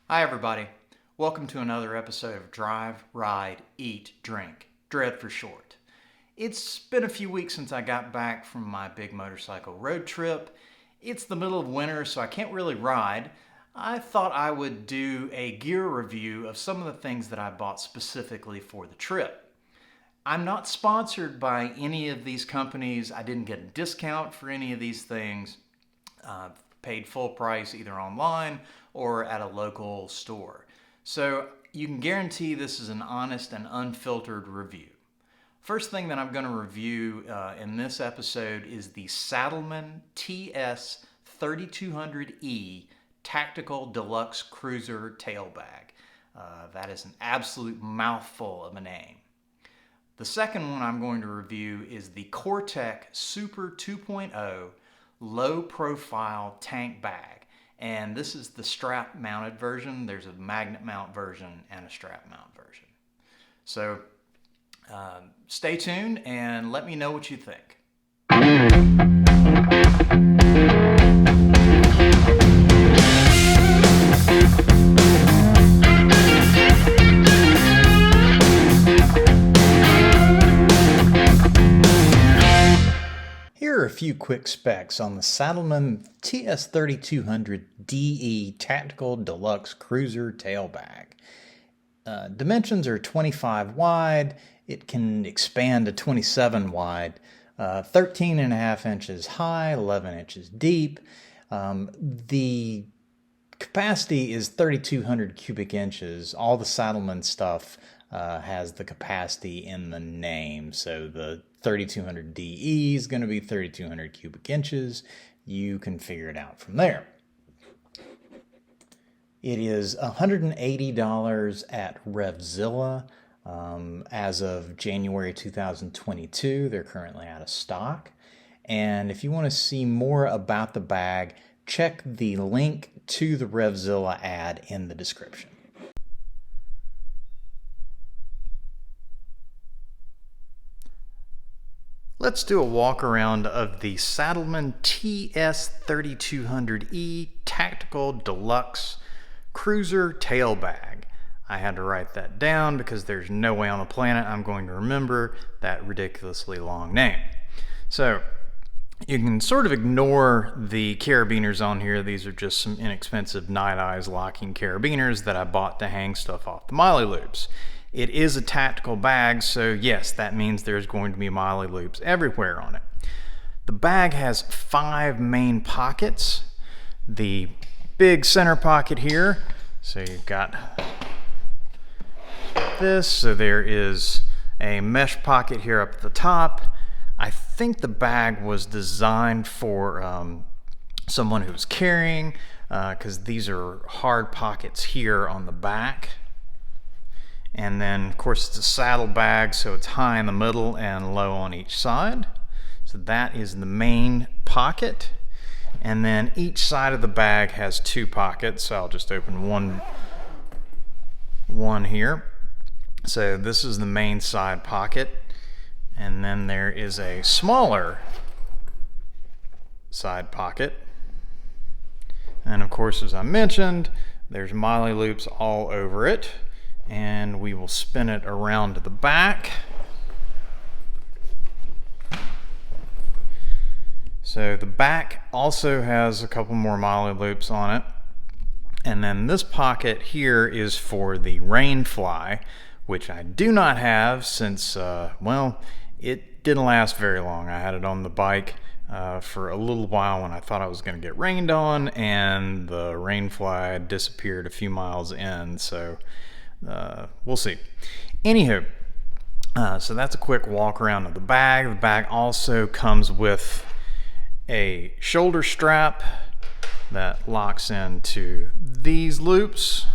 Hi everybody, welcome to another episode of Drive, Ride, Eat, Drink, DREAD for short. It's been a few weeks since I got back from my big motorcycle road trip. It's the middle of winter, so I can't really ride. I thought I would do a gear review of some of the things that I bought specifically for the trip. I'm not sponsored by any of these companies. I didn't get a discount for any of these things. Paid full price either online or at a local store. So you can guarantee this is an honest and unfiltered review. First thing that I'm going to review in this episode is the Saddlemen TS3200DE Tactical Deluxe Cruiser Tail Bag. That is an absolute mouthful of a name. The second one I'm going to review is the Cortech Super 2.0 Low Profile Tank Bag. And this is the strap mounted version. There's a magnet mount version and a strap mount version. So stay tuned and let me know what you think. Here are a few quick specs on the Saddlemen TS3200DE Tactical Deluxe Cruiser Tail Bag. Dimensions are 25 wide. It can expand to 27 wide, 13.5 inches high, 11 inches deep. The capacity is 3,200 cubic inches. All the Saddlemen stuff has the capacity in the name. So the 3200DE is going to be 3,200 cubic inches. You can figure it out from there. It is $180 at Revzilla as of January 2022. They're currently out of stock. And if you want to see more about the bag, check the link to the Revzilla ad in the description. Let's do a walk around of the Saddlemen TS3200E Tactical Deluxe Cruiser Tail Bag. I had to write that down because there's no way on the planet I'm going to remember that ridiculously long name. So you can sort of ignore the carabiners on here. These are just some inexpensive Night Eyes locking carabiners that I bought to hang stuff off the molly loops. It is a tactical bag, so yes, that means there's going to be molly loops everywhere on it. The bag has 5 main pockets. The big center pocket here, so you've got this, so there is a mesh pocket here up at the top. I think the bag was designed for someone who's carrying, because these are hard pockets here on the back. And then, of course, it's a saddle bag, so it's high in the middle and low on each side. So that is the main pocket. And then each side of the bag has 2 pockets, so I'll just open one here. So this is the main side pocket. And then there is a smaller side pocket. And of course, as I mentioned, there's molly loops all over it. And we will spin it around to the back. So the back also has a couple more molly loops on it. And then this pocket here is for the rain fly, which I do not have since, well, it didn't last very long. I had it on the bike for a little while when I thought I was going to get rained on, and the rain fly disappeared a few miles in, so we'll see. Anywho, so that's a quick walk around of the bag. The bag also comes with a shoulder strap that locks into these loops.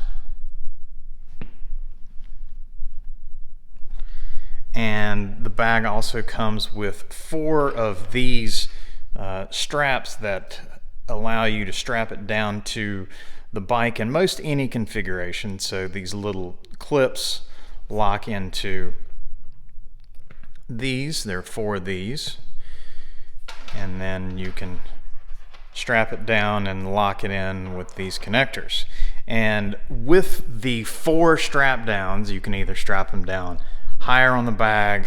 And the bag also comes with 4 of these straps that allow you to strap it down to the bike in most any configuration. So these little clips lock into these. There are 4 of these, and then you can strap it down and lock it in with these connectors. And with the 4 strap downs, you can either strap them down higher on the bag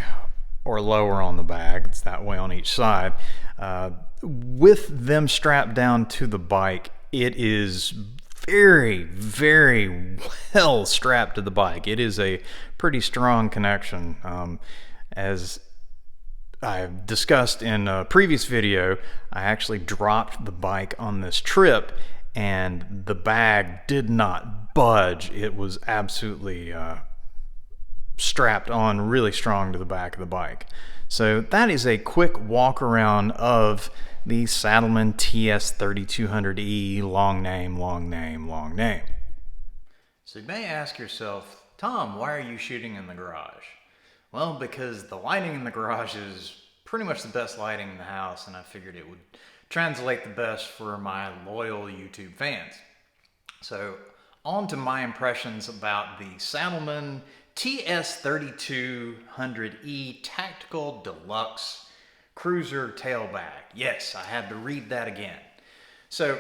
or lower on the bag. It's that way on each side. With them strapped down to the bike, it is very, very well strapped to the bike. It is a pretty strong connection. As I've discussed in a previous video, I actually dropped the bike on this trip and the bag did not budge. It was absolutely strapped on really strong to the back of the bike. So that is a quick walk around of the Saddlemen TS3200DE. Long name, long name, long name. So you may ask yourself, Tom, why are you shooting in the garage? Well, because the lighting in the garage is pretty much the best lighting in the house, and I figured it would translate the best for my loyal YouTube fans. So on to my impressions about the Saddlemen TS3200E Tactical Deluxe Cruiser Tail Bag. Yes, I had to read that again. So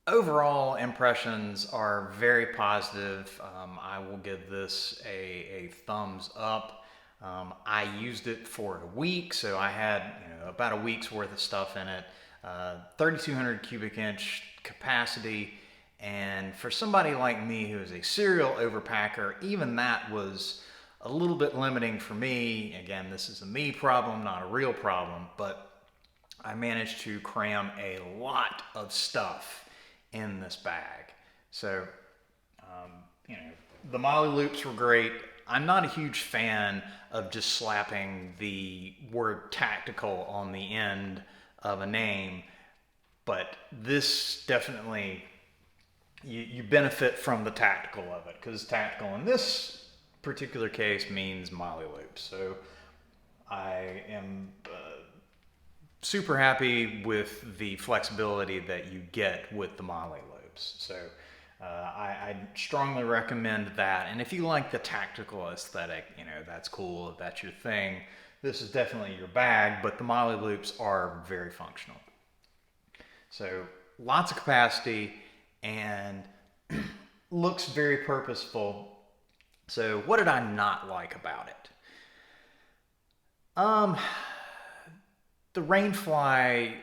overall impressions are very positive. I will give this a thumbs up. I used it for a week, so I had about a week's worth of stuff in it. 3,200 cubic inch capacity. And for somebody like me who is a serial overpacker, even that was a little bit limiting for me. Again, this is a me problem, not a real problem, but I managed to cram a lot of stuff in this bag. So, the molly loops were great. I'm not a huge fan of just slapping the word tactical on the end of a name, but this definitely, you benefit from the tactical of it, because tactical in this particular case means molly loops. So I am super happy with the flexibility that you get with the molly loops. So I strongly recommend that. And if you like the tactical aesthetic, that's cool, if that's your thing, this is definitely your bag, but the molly loops are very functional. So lots of capacity and looks very purposeful. So what did I not like about it? The rainfly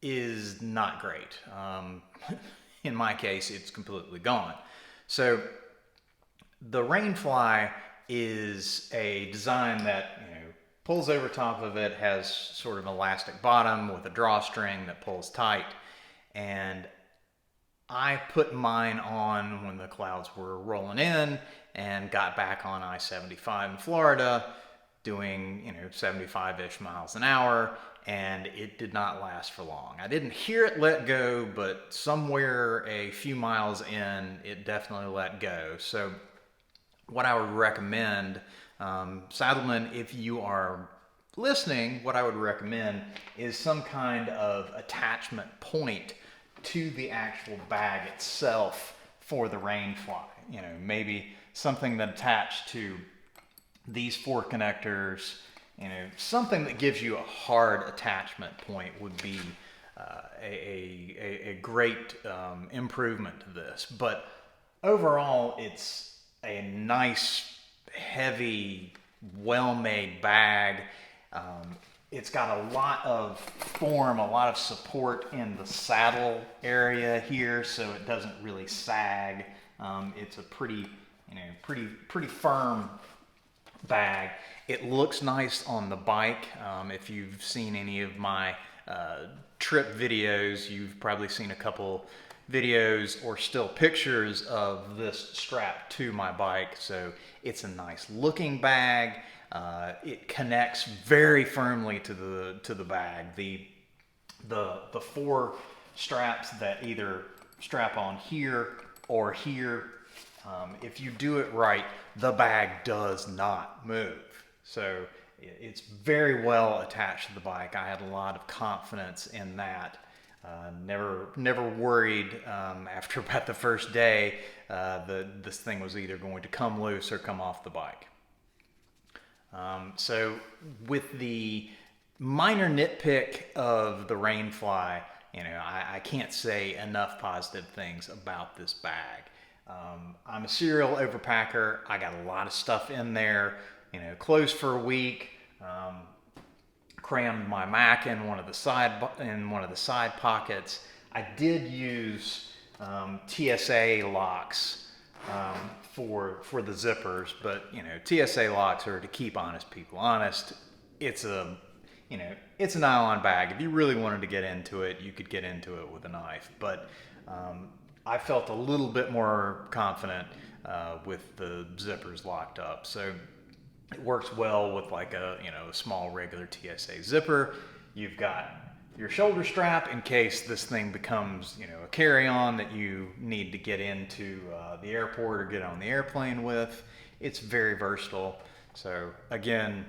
is not great. In my case, it's completely gone. So the rainfly is a design that pulls over top of it, has sort of an elastic bottom with a drawstring that pulls tight, and I put mine on when the clouds were rolling in and got back on I-75 in Florida doing 75-ish miles an hour, and it did not last for long. I didn't hear it let go, but somewhere a few miles in, it definitely let go. So what I would recommend, Saddlemen, if you are listening, what I would recommend is some kind of attachment point to the actual bag itself for the rainfly. Maybe something that attached to these 4 connectors, something that gives you a hard attachment point would be a great improvement to this. But overall, it's a nice, heavy, well-made bag. It's got a lot of form, a lot of support in the saddle area here, so it doesn't really sag. It's a pretty firm bag. It looks nice on the bike. If you've seen any of my trip videos, you've probably seen a couple videos or still pictures of this strapped to my bike. So it's a nice looking bag. It connects very firmly to the bag. The 4 straps that either strap on here or here, if you do it right, the bag does not move. So it's very well attached to the bike. I had a lot of confidence in that. Never worried after about the first day that this thing was either going to come loose or come off the bike. So with the minor nitpick of the rainfly, I can't say enough positive things about this bag. I'm a serial overpacker. I got a lot of stuff in there, clothes for a week. Crammed my Mac in one of the side pockets. I did use TSA locks for the zippers, but TSA locks are to keep honest people honest. It's a nylon bag. If you really wanted to get into it, you could get into it with a knife. But I felt a little bit more confident with the zippers locked up. So it works well with like a small regular TSA zipper. You've got your shoulder strap in case this thing becomes a carry-on that you need to get into the airport or get on the airplane with. It's very versatile. So again,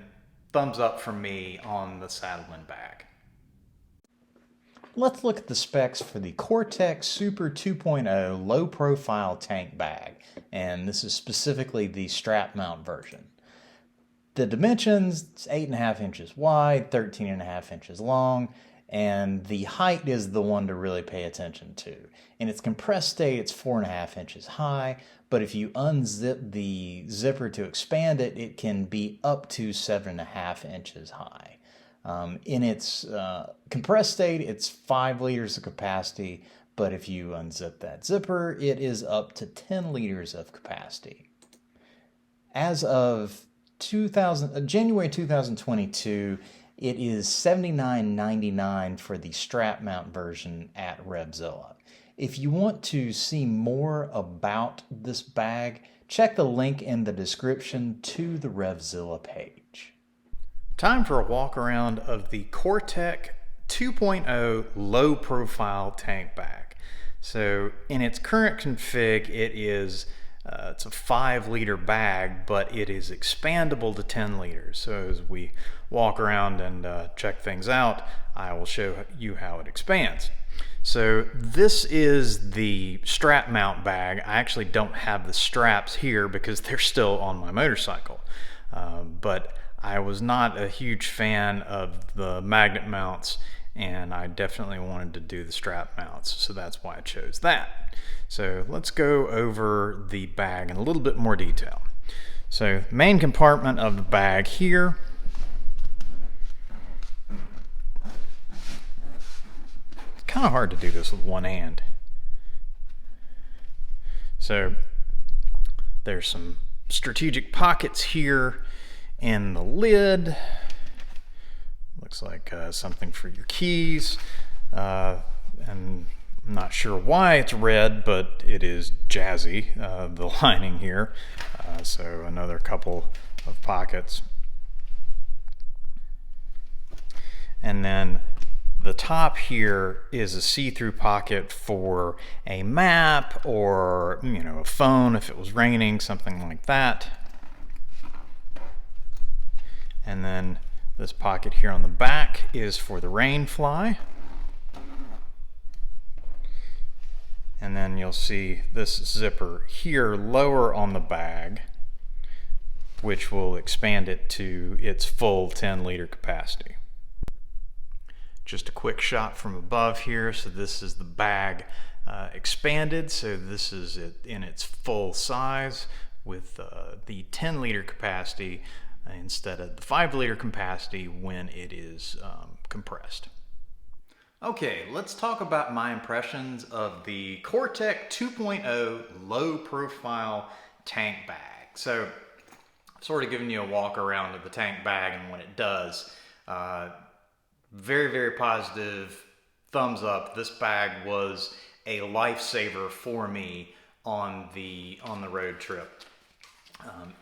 thumbs up from me on the Saddlemen bag. Let's look at the specs for the Cortech Super 2.0 low profile tank bag, and this is specifically the strap mount version. The dimensions, it's 8.5 inches wide, 13.5 inches long, and the height is the one to really pay attention to. In its compressed state, it's 4.5 inches high, but if you unzip the zipper to expand it, it can be up to 7.5 inches high. In its compressed state, it's 5 liters of capacity, but if you unzip that zipper, it is up to 10 liters of capacity. As of January 2022, it is $79.99 for the strap mount version at Revzilla. If you want to see more about this bag, check the link in the description to the Revzilla page. Time for a walk around of the Cortech 2.0 low profile tank bag. So in its current config, it's a 5-liter bag, but it is expandable to 10 liters. So as we walk around and check things out, I will show you how it expands. So this is the strap mount bag. I actually don't have the straps here because they're still on my motorcycle. But I was not a huge fan of the magnet mounts, and I definitely wanted to do the strap mounts, so that's why I chose that. So let's go over the bag in a little bit more detail. So main compartment of the bag here. It's kind of hard to do this with one hand. So there's some strategic pockets here in the lid. Looks like something for your keys, and I'm not sure why it's red, but it is jazzy, the lining here. So another couple of pockets. And then the top here is a see-through pocket for a map or a phone if it was raining, something like that. And then this pocket here on the back is for the rain fly. And then you'll see this zipper here lower on the bag, which will expand it to its full 10-liter capacity. Just a quick shot from above here. So this is the bag expanded. So this is it in its full size with the 10-liter capacity instead of the 5-liter capacity when it is compressed. Okay, let's talk about my impressions of the Cortech 2.0 low profile tank bag. So I've sort of given you a walk around of the tank bag and what it does. Very, very positive, thumbs up. This bag was a lifesaver for me on the road trip.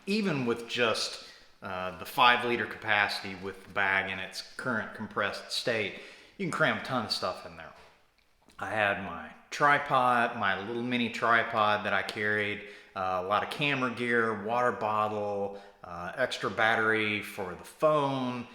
Even with just the 5-liter capacity with the bag in its current compressed state, you can cram a ton of stuff in there. I had my tripod, my little mini tripod that I carried, a lot of camera gear, water bottle, extra battery for the phone,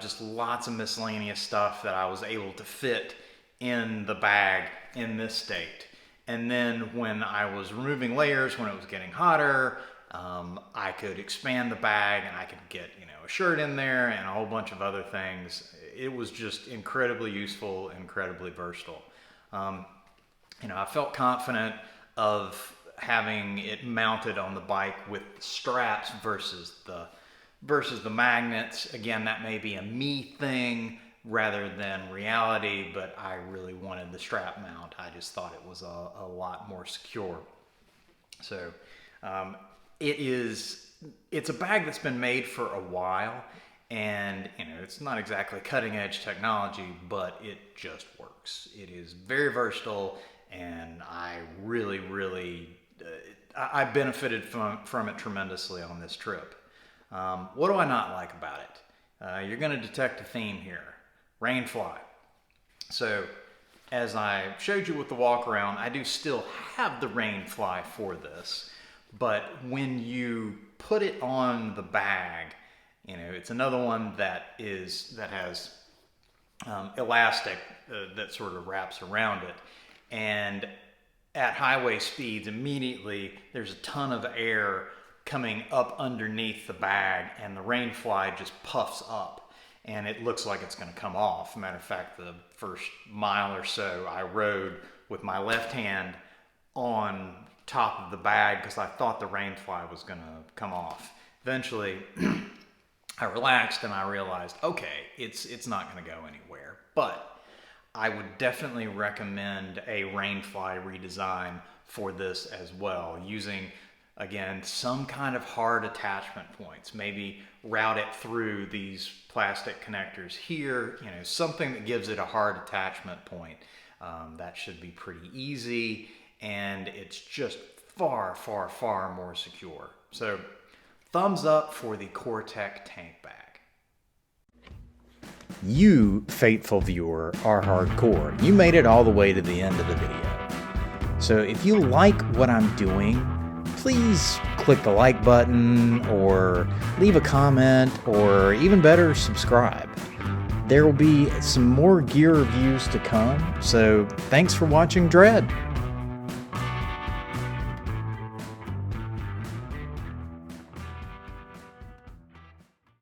just lots of miscellaneous stuff that I was able to fit in the bag in this state. And then when I was removing layers, when it was getting hotter, I could expand the bag and I could get a shirt in there and a whole bunch of other things. it was just incredibly useful, incredibly versatile. I felt confident of having it mounted on the bike with straps versus the magnets. Again, that may be a me thing rather than reality, but I really wanted the strap mount. I just thought it was a lot more secure. So it's a bag that's been made for a while, and it's not exactly cutting edge technology, but it just works. It is very versatile, and I really I benefited from it tremendously on this trip. What do I not like about it? You're going to detect a theme here. Rainfly. So as I showed you with the walk around, I do still have the Rainfly for this, but when you put it on the bag, it's another one that has elastic that sort of wraps around it, and at highway speeds, immediately there's a ton of air coming up underneath the bag, and the Rainfly just puffs up, and it looks like it's going to come off. Matter of fact, the first mile or so I rode with my left hand on top of the bag because I thought the Rainfly was going to come off. Eventually, I relaxed and I realized, okay, it's not going to go anywhere. But I would definitely recommend a Rainfly redesign for this as well, using, again, some kind of hard attachment points. Maybe route it through these plastic connectors here, something that gives it a hard attachment point. That should be pretty easy, and it's just far more secure. So thumbs up for the Cortech tank bag. You, faithful viewer, are hardcore. You made it all the way to the end of the video. So if you like what I'm doing, please click the like button or leave a comment, or even better, subscribe. There will be some more gear reviews to come, so thanks for watching Dread.